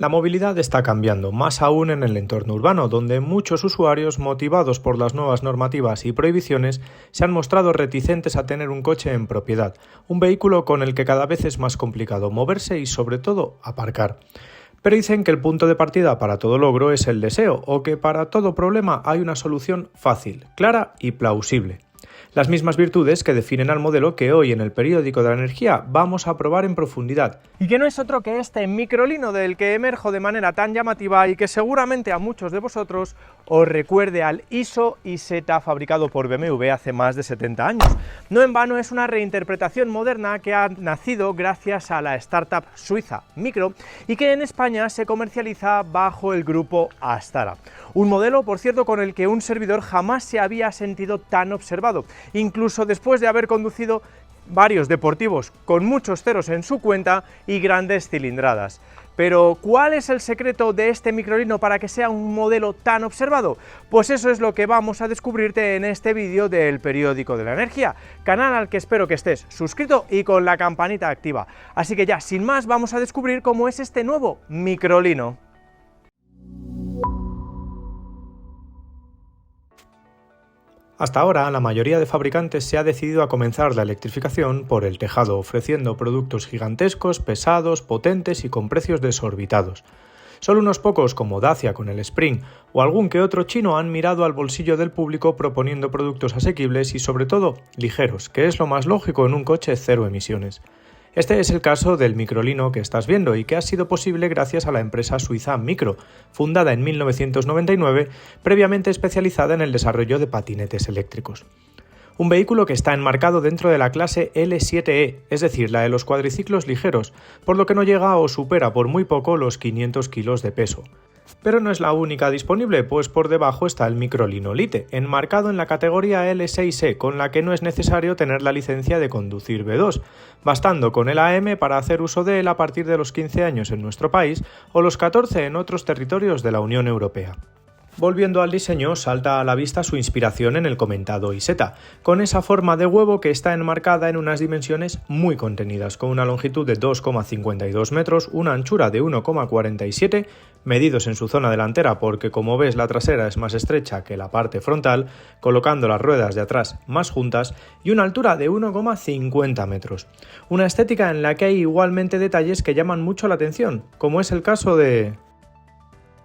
La movilidad está cambiando, más aún en el entorno urbano, donde muchos usuarios, motivados por las nuevas normativas y prohibiciones, se han mostrado reticentes a tener un coche en propiedad, un vehículo con el que cada vez es más complicado moverse y, sobre todo, aparcar. Pero dicen que el punto de partida para todo logro es el deseo, o que para todo problema hay una solución fácil, clara y plausible. Las mismas virtudes que definen al modelo que hoy en el periódico de la energía vamos a probar en profundidad. Y que no es otro que este microlino del que emerjo de manera tan llamativa y que seguramente a muchos de vosotros os recuerde al ISO IZ fabricado por BMW hace más de 70 años. No en vano es una reinterpretación moderna que ha nacido gracias a la startup suiza Micro y que en España se comercializa bajo el grupo Astara. Un modelo, por cierto, con el que un servidor jamás se había sentido tan observado, incluso después de haber conducido varios deportivos con muchos ceros en su cuenta y grandes cilindradas. Pero, ¿cuál es el secreto de este microlino para que sea un modelo tan observado? Pues eso es lo que vamos a descubrirte en este vídeo del Periódico de la Energía, canal al que espero que estés suscrito y con la campanita activa. Así que ya, sin más, vamos a descubrir cómo es este nuevo microlino. Hasta ahora, la mayoría de fabricantes se ha decidido a comenzar la electrificación por el tejado, ofreciendo productos gigantescos, pesados, potentes y con precios desorbitados. Solo unos pocos, como Dacia con el Spring o algún que otro chino, han mirado al bolsillo del público proponiendo productos asequibles y, sobre todo, ligeros, que es lo más lógico en un coche cero emisiones. Este es el caso del microlino que estás viendo y que ha sido posible gracias a la empresa suiza Micro, fundada en 1999, previamente especializada en el desarrollo de patinetes eléctricos. Un vehículo que está enmarcado dentro de la clase L7E, es decir, la de los cuadriciclos ligeros, por lo que no llega o supera por muy poco los 500 kilos de peso. Pero no es la única disponible, pues por debajo está el microlino Lite, enmarcado en la categoría L6E, con la que no es necesario tener la licencia de conducir B2, bastando con el AM para hacer uso de él a partir de los 15 años en nuestro país o los 14 en otros territorios de la Unión Europea. Volviendo al diseño, salta a la vista su inspiración en el comentado IZ, con esa forma de huevo que está enmarcada en unas dimensiones muy contenidas, con una longitud de 2,52 metros, una anchura de 1,47, medidos en su zona delantera porque, como ves, la trasera es más estrecha que la parte frontal, colocando las ruedas de atrás más juntas, y una altura de 1,50 metros. Una estética en la que hay igualmente detalles que llaman mucho la atención, como es el caso de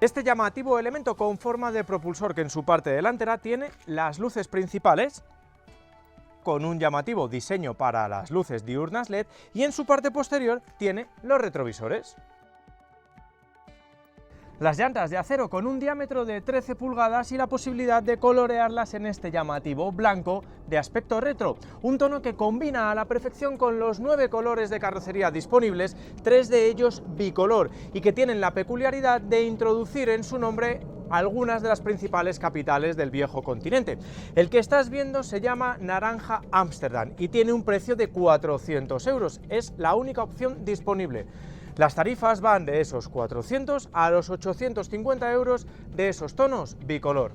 este llamativo elemento con forma de propulsor que en su parte delantera tiene las luces principales, con un llamativo diseño para las luces diurnas LED, y en su parte posterior tiene los retrovisores. Las llantas de acero con un diámetro de 13 pulgadas y la posibilidad de colorearlas en este llamativo blanco de aspecto retro, un tono que combina a la perfección con los 9 colores de carrocería disponibles, 3 de ellos bicolor, y que tienen la peculiaridad de introducir en su nombre algunas de las principales capitales del viejo continente. El que estás viendo se llama Naranja Ámsterdam y tiene un precio de 400 euros, es la única opción disponible. Las tarifas van de esos 400 a los 850 euros de esos tonos bicolor.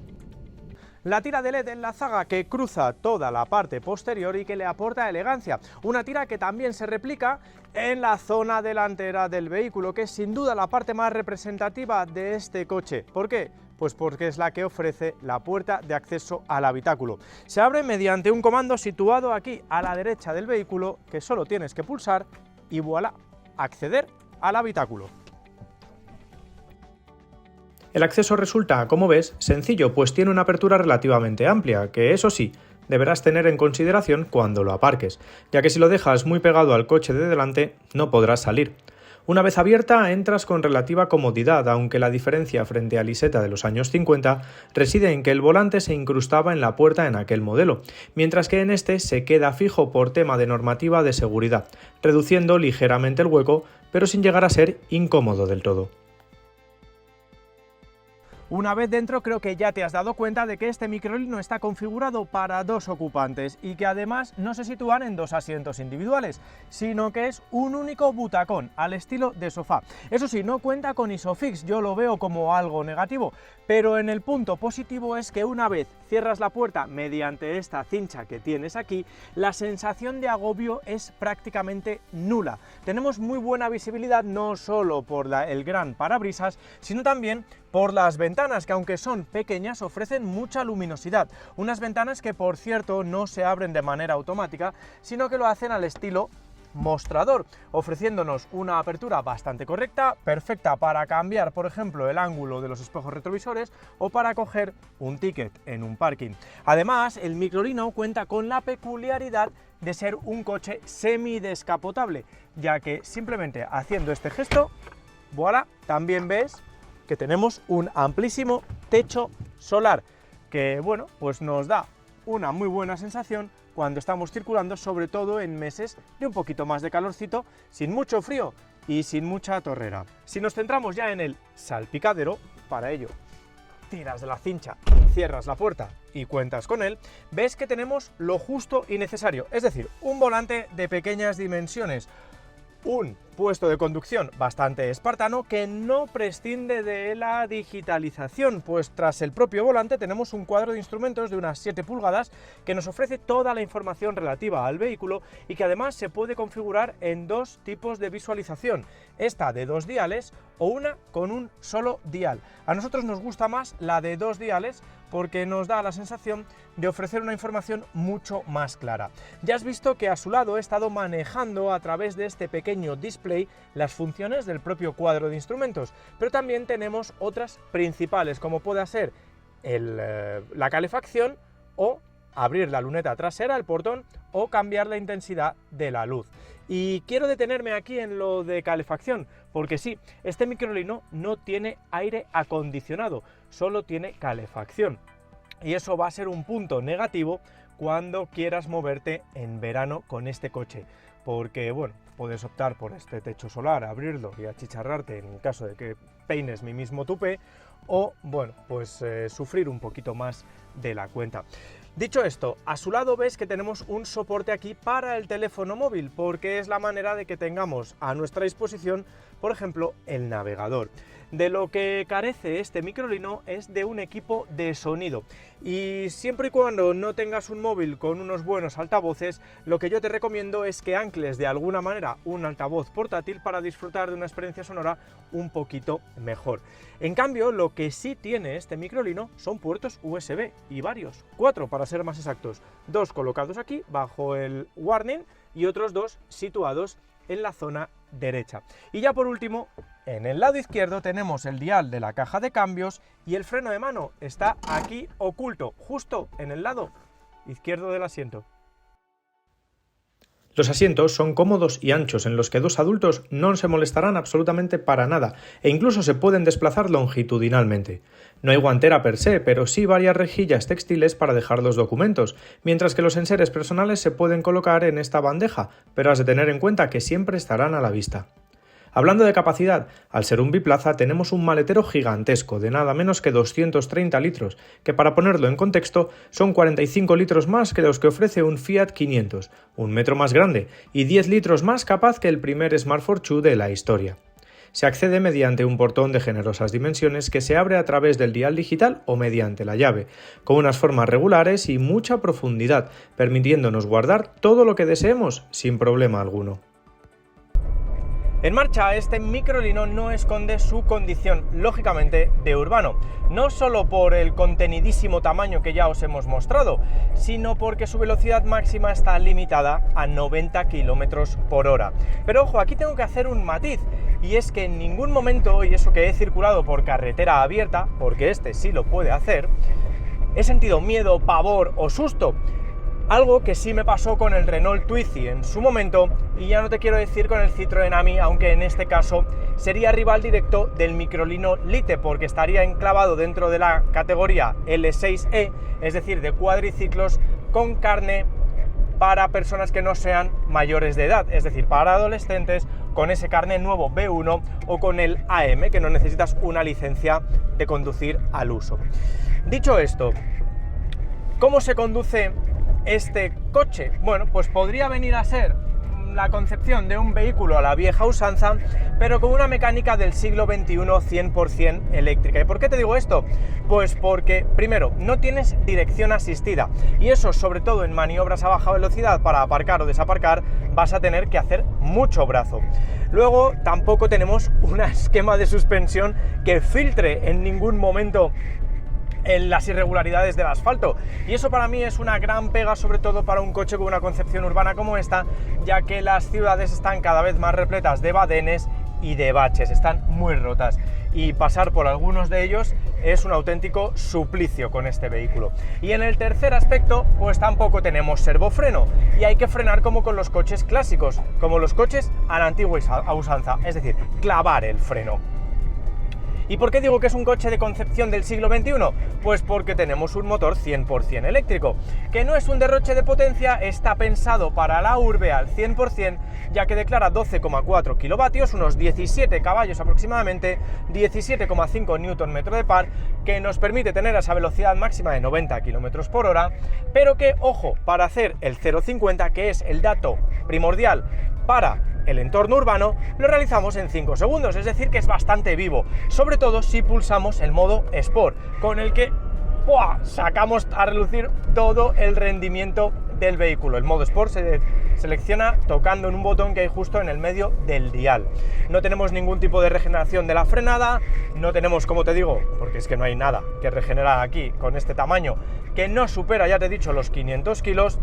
La tira de LED en la zaga que cruza toda la parte posterior y que le aporta elegancia. Una tira que también se replica en la zona delantera del vehículo, que es sin duda la parte más representativa de este coche. ¿Por qué? Pues porque es la que ofrece la puerta de acceso al habitáculo. Se abre mediante un comando situado aquí a la derecha del vehículo que solo tienes que pulsar y voilà, acceder al habitáculo. El acceso resulta, como ves, sencillo, pues tiene una apertura relativamente amplia, que eso sí, deberás tener en consideración cuando lo aparques, ya que si lo dejas muy pegado al coche de delante, no podrás salir. Una vez abierta, entras con relativa comodidad, aunque la diferencia frente al Isetta de los años 50 reside en que el volante se incrustaba en la puerta en aquel modelo, mientras que en este se queda fijo por tema de normativa de seguridad, reduciendo ligeramente el hueco, pero sin llegar a ser incómodo del todo. Una vez dentro creo que ya te has dado cuenta de que este microlino está configurado para 2 ocupantes y que además no se sitúan en 2 asientos individuales, sino que es un único butacón al estilo de sofá. Eso sí, no cuenta con ISOFIX, yo lo veo como algo negativo, pero en el punto positivo es que una vez cierras la puerta mediante esta cincha que tienes aquí, la sensación de agobio es prácticamente nula. Tenemos muy buena visibilidad no solo por el gran parabrisas, sino también por las ventanas, que aunque son pequeñas ofrecen mucha luminosidad. Unas ventanas que, por cierto, no se abren de manera automática, sino que lo hacen al estilo mostrador, ofreciéndonos una apertura bastante correcta, perfecta para cambiar, por ejemplo, el ángulo de los espejos retrovisores o para coger un ticket en un parking. Además, el microlino cuenta con la peculiaridad de ser un coche semidescapotable, ya que simplemente haciendo este gesto, voilà, también ves que tenemos un amplísimo techo solar, que bueno, pues nos da una muy buena sensación cuando estamos circulando, sobre todo en meses de un poquito más de calorcito, sin mucho frío y sin mucha torrera. Si nos centramos ya en el salpicadero, para ello tiras de la cincha, cierras la puerta y cuentas con él, ves que tenemos lo justo y necesario, es decir, un volante de pequeñas dimensiones, un puesto de conducción bastante espartano que no prescinde de la digitalización, pues tras el propio volante tenemos un cuadro de instrumentos de unas 7 pulgadas que nos ofrece toda la información relativa al vehículo y que además se puede configurar en 2 tipos de visualización, esta de 2 diales o una con un solo dial. A nosotros nos gusta más la de 2 diales porque nos da la sensación de ofrecer una información mucho más clara. Ya has visto que a su lado he estado manejando a través de este pequeño display las funciones del propio cuadro de instrumentos, pero también tenemos otras principales, como puede ser la calefacción o abrir la luneta trasera, el portón, o cambiar la intensidad de la luz. Y quiero detenerme aquí en lo de calefacción, porque sí, este microlino no tiene aire acondicionado, solo tiene calefacción. Y eso va a ser un punto negativo cuando quieras moverte en verano con este coche, porque bueno, puedes optar por este techo solar, abrirlo y achicharrarte en caso de que peines mi mismo tupé, o bueno, pues sufrir un poquito más de la cuenta. Dicho esto, a su lado ves que tenemos un soporte aquí para el teléfono móvil, porque es la manera de que tengamos a nuestra disposición, por ejemplo, el navegador. De lo que carece este microlino es de un equipo de sonido, y siempre y cuando no tengas un móvil con unos buenos altavoces, lo que yo te recomiendo es que ancles de alguna manera un altavoz portátil para disfrutar de una experiencia sonora un poquito mejor. En cambio, lo que sí tiene este microlino son puertos USB, y varios, 4 para ser más exactos, 2 colocados aquí bajo el warning y otros 2 situados en la zona derecha. Y ya por último, en el lado izquierdo tenemos el dial de la caja de cambios y el freno de mano está aquí oculto, justo en el lado izquierdo del asiento. Los asientos son cómodos y anchos, en los que 2 adultos no se molestarán absolutamente para nada e incluso se pueden desplazar longitudinalmente. No hay guantera per se, pero sí varias rejillas textiles para dejar los documentos, mientras que los enseres personales se pueden colocar en esta bandeja, pero has de tener en cuenta que siempre estarán a la vista. Hablando de capacidad, al ser un biplaza tenemos un maletero gigantesco de nada menos que 230 litros, que para ponerlo en contexto son 45 litros más que los que ofrece un Fiat 500, un metro más grande y 10 litros más capaz que el primer Smart Fortwo de la historia. Se accede mediante un portón de generosas dimensiones que se abre a través del dial digital o mediante la llave, con unas formas regulares y mucha profundidad, permitiéndonos guardar todo lo que deseemos sin problema alguno. En marcha, este microlino no esconde su condición, lógicamente, de urbano, no solo por el contenidísimo tamaño que ya os hemos mostrado, sino porque su velocidad máxima está limitada a 90 km por hora. Pero ojo, aquí tengo que hacer un matiz, y es que en ningún momento, y eso que he circulado por carretera abierta, porque este sí lo puede hacer, he sentido miedo, pavor o susto. Algo que sí me pasó con el Renault Twizy en su momento, y ya no te quiero decir con el Citroën Ami, aunque en este caso sería rival directo del microlino Lite, porque estaría enclavado dentro de la categoría L6e, es decir, de cuadriciclos con carne para personas que no sean mayores de edad, es decir, para adolescentes con ese carnet nuevo B1 o con el AM, que no necesitas una licencia de conducir al uso. Dicho esto, ¿cómo se conduce este coche? Bueno, pues podría venir a ser la concepción de un vehículo a la vieja usanza, pero con una mecánica del siglo XXI 100% eléctrica. ¿Y por qué te digo esto? Pues porque, primero, no tienes dirección asistida, y eso, sobre todo en maniobras a baja velocidad para aparcar o desaparcar, vas a tener que hacer mucho brazo. Luego, tampoco tenemos un esquema de suspensión que filtre en ningún momento en las irregularidades del asfalto, y eso para mí es una gran pega, sobre todo para un coche con una concepción urbana como esta, ya que las ciudades están cada vez más repletas de badenes y de baches, están muy rotas, y pasar por algunos de ellos es un auténtico suplicio con este vehículo. Y en el tercer aspecto, pues tampoco tenemos servofreno, y hay que frenar como con los coches clásicos, como los coches a la antigua usanza, es decir, clavar el freno. ¿Y por qué digo que es un coche de concepción del siglo XXI? Pues porque tenemos un motor 100% eléctrico, que no es un derroche de potencia, está pensado para la urbe al 100%, ya que declara 12,4 kilovatios, unos 17 caballos aproximadamente, 17,5 Nm de par, que nos permite tener esa velocidad máxima de 90 km por hora, pero que, ojo, para hacer el 0,50, que es el dato primordial para el entorno urbano, lo realizamos en 5 segundos, es decir que es bastante vivo, sobre todo si pulsamos el modo Sport, con el que sacamos a relucir todo el rendimiento del vehículo. El modo Sport se selecciona tocando en un botón que hay justo en el medio del dial. No tenemos ningún tipo de regeneración de la frenada, no tenemos, como te digo, porque es que no hay nada que regenerar aquí con este tamaño, que no supera, ya te he dicho, los 500 kilos.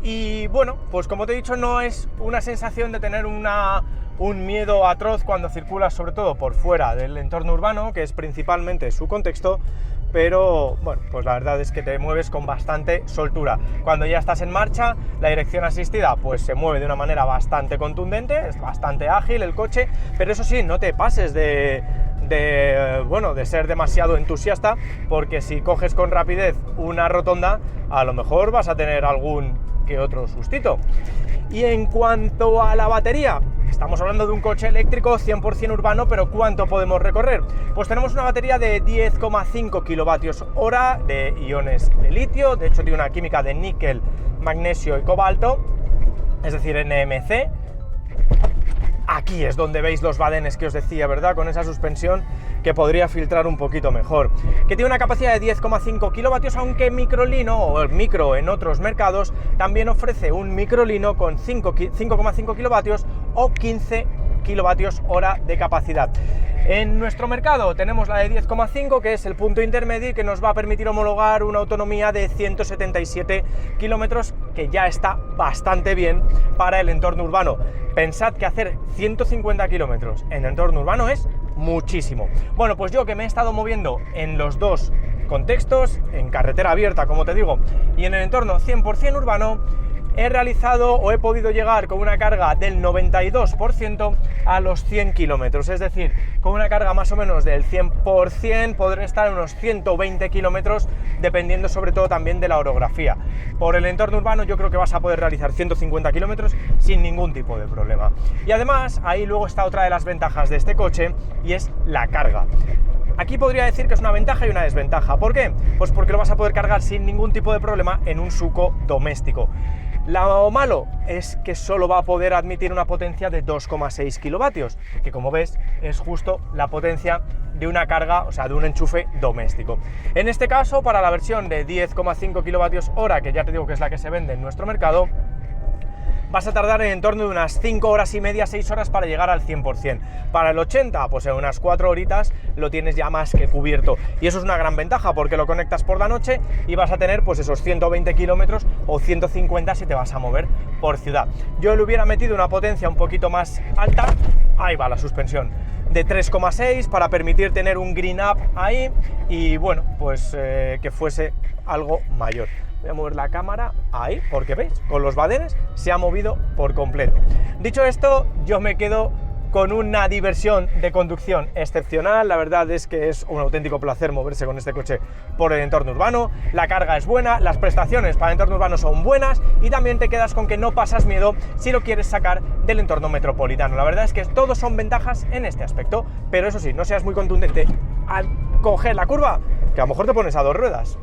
Y bueno, pues como te he dicho, no es una sensación de tener un miedo atroz cuando circulas, sobre todo por fuera del entorno urbano, que es principalmente su contexto, pero bueno, pues la verdad es que te mueves con bastante soltura. Cuando ya estás en marcha, la dirección asistida pues se mueve de una manera bastante contundente, es bastante ágil el coche, pero eso sí, no te pases de ser demasiado entusiasta, porque si coges con rapidez una rotonda, a lo mejor vas a tener algún que otro sustito. Y en cuanto a la batería, estamos hablando de un coche eléctrico 100% urbano, pero ¿cuánto podemos recorrer? Pues tenemos una batería de 10,5 kWh de iones de litio, de hecho tiene una química de níquel, magnesio y cobalto, es decir, NMC. Aquí es donde veis los badenes que os decía, ¿verdad? Con esa suspensión que podría filtrar un poquito mejor. Que tiene una capacidad de 10,5 kilovatios, aunque Microlino, o el Micro en otros mercados, también ofrece un Microlino con 5,5 kilovatios o 15 kilovatios hora de capacidad. En nuestro mercado tenemos la de 10,5, que es el punto intermedio y que nos va a permitir homologar una autonomía de 177 kilómetros, que ya está bastante bien para el entorno urbano. Pensad que hacer 150 kilómetros en entorno urbano es muchísimo. Bueno, pues yo que me he estado moviendo en los dos contextos, en carretera abierta, como te digo, y en el entorno 100% urbano, he realizado o he podido llegar con una carga del 92% a los 100 kilómetros, es decir, con una carga más o menos del 100%, podré estar en unos 120 kilómetros, dependiendo sobre todo también de la orografía. Por el entorno urbano yo creo que vas a poder realizar 150 kilómetros sin ningún tipo de problema. Y además, ahí luego está otra de las ventajas de este coche, y es la carga. Aquí podría decir que es una ventaja y una desventaja. ¿Por qué? Pues porque lo vas a poder cargar sin ningún tipo de problema en un SUCO doméstico. Lo malo es que solo va a poder admitir una potencia de 2,6 kilovatios, que como ves es justo la potencia de una carga, o sea, de un enchufe doméstico. En este caso, para la versión de 10,5 kilovatios hora, que ya te digo que es la que se vende en nuestro mercado, vas a tardar en torno de unas 5 horas y media, 6 horas para llegar al 100%. Para el 80, pues en unas 4 horitas lo tienes ya más que cubierto. Y eso es una gran ventaja, porque lo conectas por la noche y vas a tener pues esos 120 kilómetros o 150 si te vas a mover por ciudad. Yo le hubiera metido una potencia un poquito más alta, ahí va la suspensión, de 3,6 para permitir tener un green up ahí y bueno, pues que fuese algo mayor. Voy a mover la cámara ahí, porque veis, con los badenes se ha movido por completo. Dicho esto, yo me quedo con una diversión de conducción excepcional. La verdad es que es un auténtico placer moverse con este coche por el entorno urbano. La carga es buena, las prestaciones para el entorno urbano son buenas y también te quedas con que no pasas miedo si lo quieres sacar del entorno metropolitano. La verdad es que todos son ventajas en este aspecto, pero eso sí, no seas muy contundente al coger la curva, que a lo mejor te pones a dos ruedas.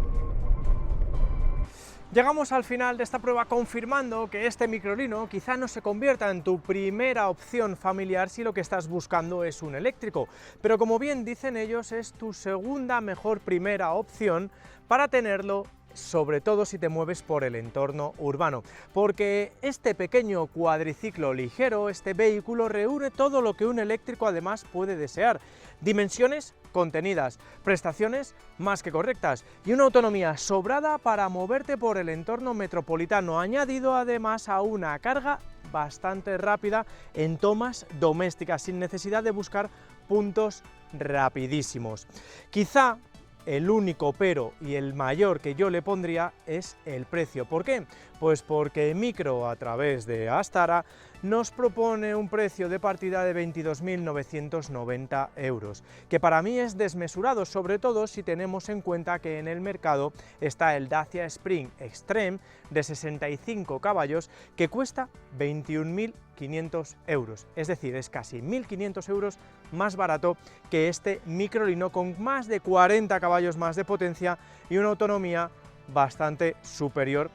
Llegamos al final de esta prueba confirmando que este microlino quizá no se convierta en tu primera opción familiar si lo que estás buscando es un eléctrico, pero como bien dicen ellos es tu segunda mejor primera opción para tenerlo, sobre todo si te mueves por el entorno urbano, porque este pequeño cuadriciclo ligero, este vehículo reúne todo lo que un eléctrico además puede desear: dimensiones contenidas, prestaciones más que correctas y una autonomía sobrada para moverte por el entorno metropolitano, añadido además a una carga bastante rápida en tomas domésticas, sin necesidad de buscar puntos rapidísimos. Quizá el único pero y el mayor que yo le pondría es el precio. ¿Por qué? Pues porque Micro, a través de Astara, nos propone un precio de partida de 22.990 euros, que para mí es desmesurado, sobre todo si tenemos en cuenta que en el mercado está el Dacia Spring Extreme de 65 caballos que cuesta 21.500 euros, es decir, es casi 1.500 euros más barato que este microlino con más de 40 caballos más de potencia y una autonomía bastante superior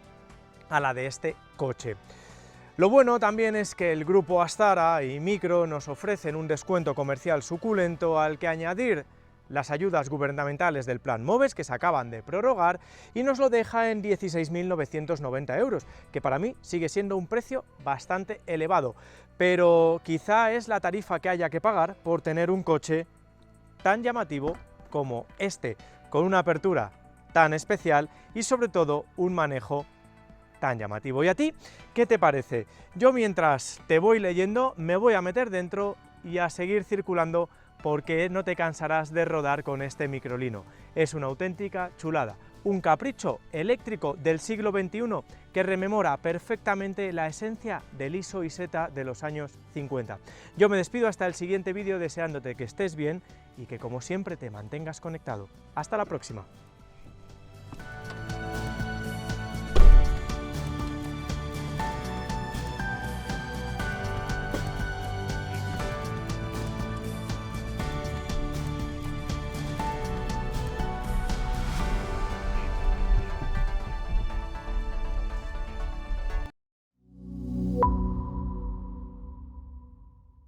a la de este coche. Lo bueno también es que el grupo Astara y Micro nos ofrecen un descuento comercial suculento al que añadir las ayudas gubernamentales del Plan MOVES que se acaban de prorrogar y nos lo deja en 16.990 euros, que para mí sigue siendo un precio bastante elevado, pero quizá es la tarifa que haya que pagar por tener un coche tan llamativo como este, con una apertura tan especial y sobre todo un manejo tan llamativo. ¿Y a ti qué te parece? Yo, mientras te voy leyendo, me voy a meter dentro y a seguir circulando, porque no te cansarás de rodar con este microlino. Es una auténtica chulada, un capricho eléctrico del siglo XXI que rememora perfectamente la esencia del ISO Isetta de los años 50. Yo me despido hasta el siguiente vídeo deseándote que estés bien y que, como siempre, te mantengas conectado. Hasta la próxima.